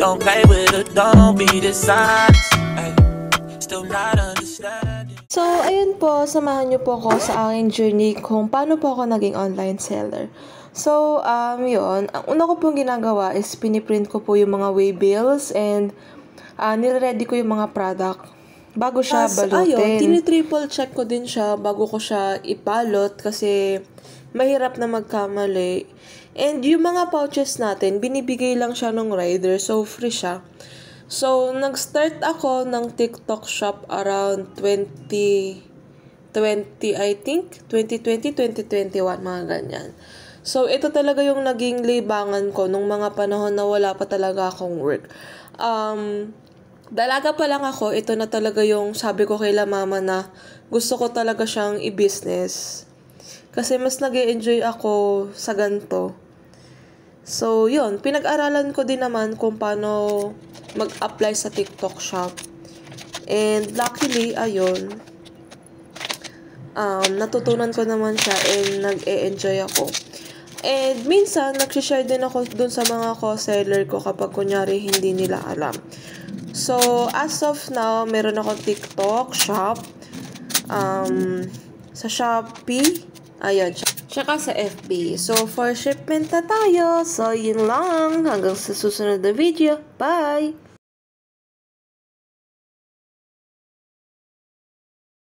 Don't play with it, don't be dishonest. Ay, still not understanding. So, ayun po, samahan niyo po ako sa aking journey kung paano po ako naging online seller. So, yun, ang una ko pong ginagawa is piniprint ko po yung mga waybills and nire-ready ko yung mga product bago siya balutin. Ayun, tini-triple check ko din siya bago ko siya ipalot kasi mahirap na magkamali. And yung mga pouches natin, binibigay lang siya ng rider, so free siya. So, nag-start ako ng TikTok shop around 2020, I think. 2020, 2021, mga ganyan. So, ito talaga yung naging libangan ko nung mga panahon na wala pa talaga akong work. Dalaga pa lang ako, ito na talaga yung sabi ko kay mama na gusto ko talaga siyang i-business. Kasi mas nag-e-enjoy ako sa ganito. So, yun. Pinag-aralan ko din naman kung paano mag-apply sa TikTok shop. And luckily, ayun, natutunan ko naman siya and nag-e-enjoy ako. And minsan, nag-share din ako dun sa mga co-seller ko kapag kunyari hindi nila alam. So, as of now, meron akong TikTok shop. Sa Shopee. Ayun, tsaka sa FB. So, for shipment na tayo. So, yun lang. Hanggang sa susunod na video. Bye!